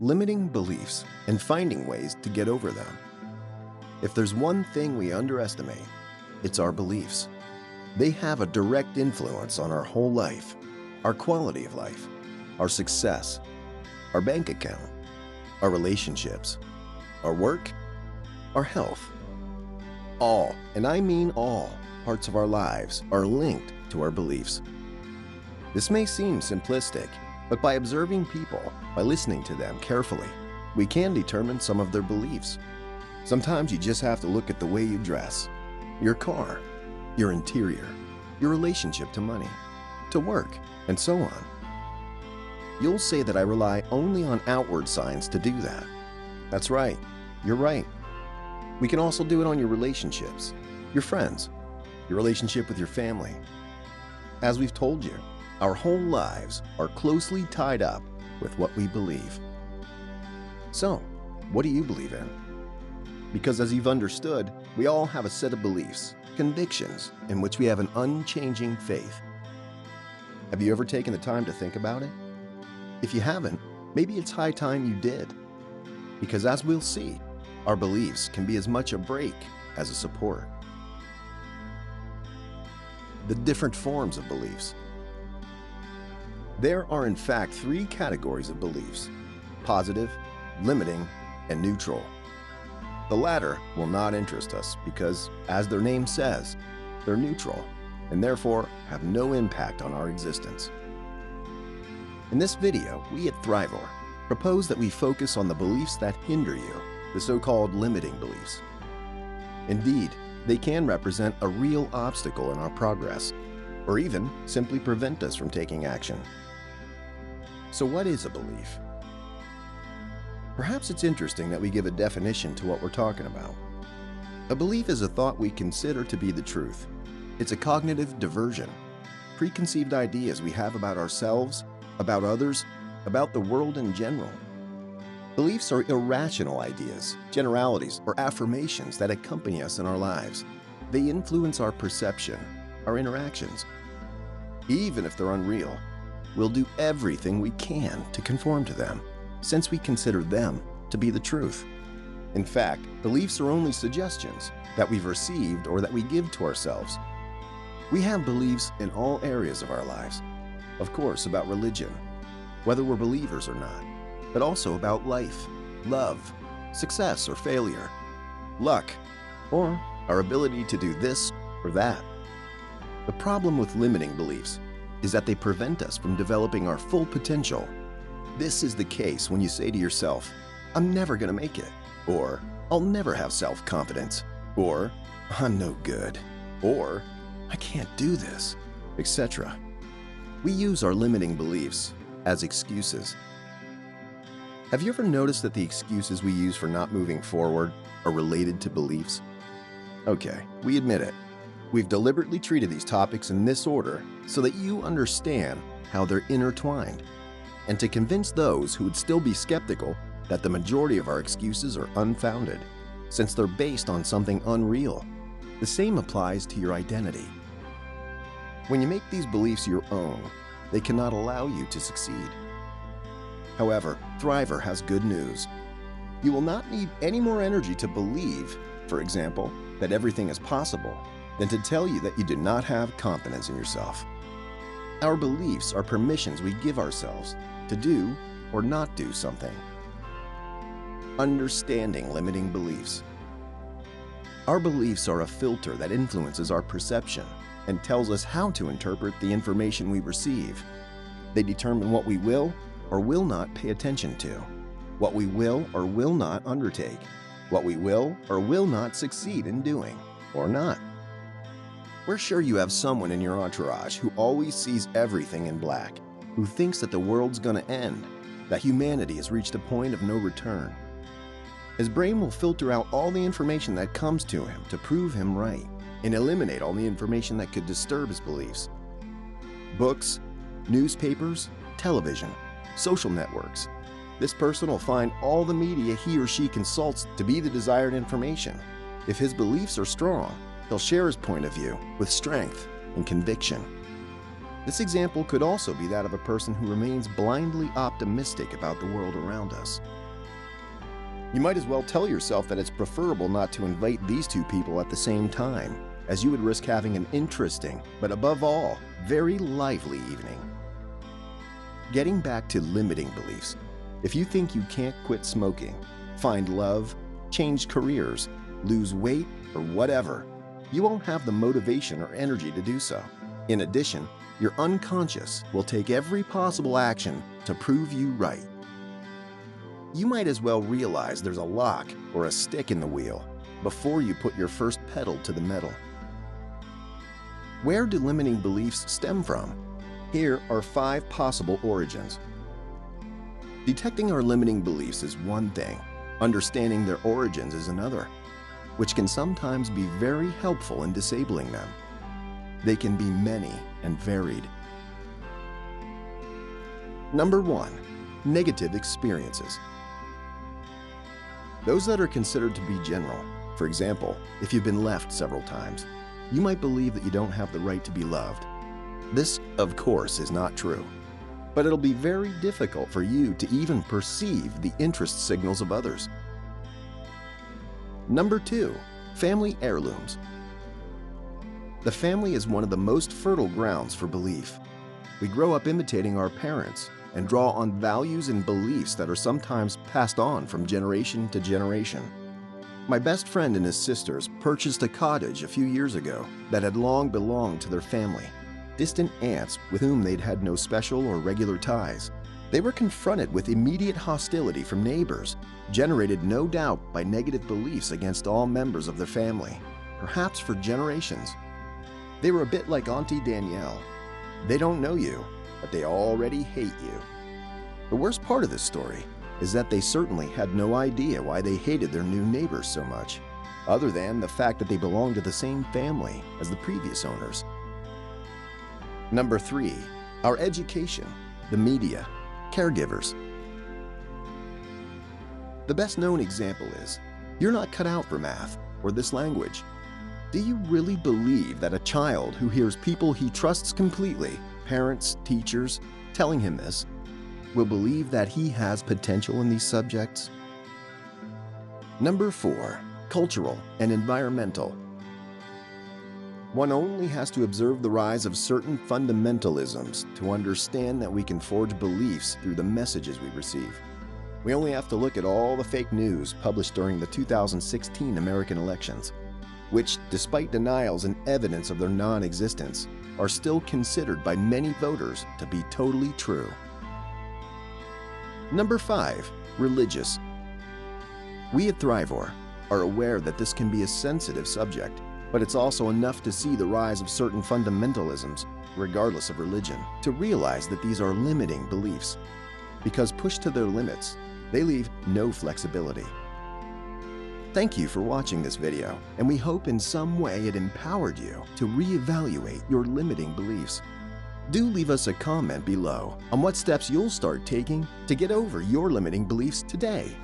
limiting beliefs, and finding ways to get over them. If there's one thing we underestimate, it's our beliefs. They have a direct influence on our whole life, our quality of life, our success, our bank account, our relationships, our work, our health. All, and I mean all, parts of our lives are linked to our beliefs. This may seem simplistic, but by observing people, by listening to them carefully, we can determine some of their beliefs. Sometimes you just have to look at the way you dress, your car, your interior, your relationship to money, to work, and so on. You'll say that I rely only on outward signs to do that. That's right, you're right. We can also do it on your relationships, your friends, your relationship with your family. As we've told you, our whole lives are closely tied up with what we believe. So, what do you believe in? Because as you've understood, we all have a set of beliefs, convictions, in which we have an unchanging faith. Have you ever taken the time to think about it? If you haven't, maybe it's high time you did. Because as we'll see, our beliefs can be as much a brake as a support. The different forms of beliefs. There are in fact three categories of beliefs: positive, limiting, and neutral. The latter will not interest us because, as their name says, they're neutral and therefore have no impact on our existence. In this video, we at Thrivorr propose that we focus on the beliefs that hinder you, the so-called limiting beliefs. Indeed, they can represent a real obstacle in our progress, or even simply prevent us from taking action. So what is a belief? Perhaps it's interesting that we give a definition to what we're talking about. A belief is a thought we consider to be the truth. It's a cognitive diversion, preconceived ideas we have about ourselves, about others, about the world in general. Beliefs are irrational ideas, generalities, or affirmations that accompany us in our lives. They influence our perception, our interactions. Even if they're unreal, we'll do everything we can to conform to them, since we consider them to be the truth. In fact, beliefs are only suggestions that we've received or that we give to ourselves. We have beliefs in all areas of our lives. Of course, about religion, whether we're believers or not, but also about life, love, success or failure, luck, or our ability to do this or that. The problem with limiting beliefs is that they prevent us from developing our full potential. This is the case when you say to yourself, "I'm never gonna make it," or "I'll never have self-confidence," or "I'm no good," or "I can't do this," etc. We use our limiting beliefs as excuses. Have you ever noticed that the excuses we use for not moving forward are related to beliefs? Okay, we admit it. We've deliberately treated these topics in this order so that you understand how they're intertwined, and to convince those who would still be skeptical that the majority of our excuses are unfounded, since they're based on something unreal. The same applies to your identity. When you make these beliefs your own, they cannot allow you to succeed. However, Thrivorr has good news. You will not need any more energy to believe, for example, that everything is possible, than to tell you that you do not have confidence in yourself. Our beliefs are permissions we give ourselves to do or not do something. Understanding limiting beliefs. Our beliefs are a filter that influences our perception and tells us how to interpret the information we receive. They determine what we will or will not pay attention to, what we will or will not undertake, what we will or will not succeed in doing, or not. We're sure you have someone in your entourage who always sees everything in black, who thinks that the world's gonna end, that humanity has reached a point of no return. His brain will filter out all the information that comes to him to prove him right, and eliminate all the information that could disturb his beliefs. Books, newspapers, television, social networks. This person will find all the media he or she consults to be the desired information. If his beliefs are strong, he'll share his point of view with strength and conviction. This example could also be that of a person who remains blindly optimistic about the world around us. You might as well tell yourself that it's preferable not to invite these two people at the same time, as you would risk having an interesting, but above all, very lively evening. Getting back to limiting beliefs, if you think you can't quit smoking, find love, change careers, lose weight, or whatever, you won't have the motivation or energy to do so. In addition, your unconscious will take every possible action to prove you right. You might as well realize there's a lock or a stick in the wheel before you put your first pedal to the metal. Where do limiting beliefs stem from? Here are 5 possible origins. Detecting our limiting beliefs is one thing. Understanding their origins is another, which can sometimes be very helpful in disabling them. They can be many and varied. Number 1. Negative experiences. Those that are considered to be general. For example, if you've been left several times, you might believe that you don't have the right to be loved. This, of course, is not true, but it'll be very difficult for you to even perceive the interest signals of others. Number 2. Family heirlooms. The family is one of the most fertile grounds for belief. We grow up imitating our parents and draw on values and beliefs that are sometimes passed on from generation to generation. My best friend and his sisters purchased a cottage a few years ago that had long belonged to their family, distant aunts with whom they'd had no special or regular ties. They were confronted with immediate hostility from neighbors, generated no doubt by negative beliefs against all members of their family, perhaps for generations. They were a bit like Auntie Danielle. They don't know you, but they already hate you. The worst part of this story is that they certainly had no idea why they hated their new neighbors so much, other than the fact that they belonged to the same family as the previous owners. Number 3. Our education, the media, caregivers. The best known example is, you're not cut out for math or this language. Do you really believe that a child who hears people he trusts completely, parents, teachers, telling him this, will believe that he has potential in these subjects? Number 4. Cultural and environmental. One only has to observe the rise of certain fundamentalisms to understand that we can forge beliefs through the messages we receive. We only have to look at all the fake news published during the 2016 American elections, which, despite denials and evidence of their non-existence, are still considered by many voters to be totally true. Number 5. Religious. We at Thrivorr are aware that this can be a sensitive subject, but it's also enough to see the rise of certain fundamentalisms, regardless of religion, to realize that these are limiting beliefs. Because pushed to their limits, they leave no flexibility. Thank you for watching this video, and we hope in some way it empowered you to reevaluate your limiting beliefs. Do leave us a comment below on what steps you'll start taking to get over your limiting beliefs today.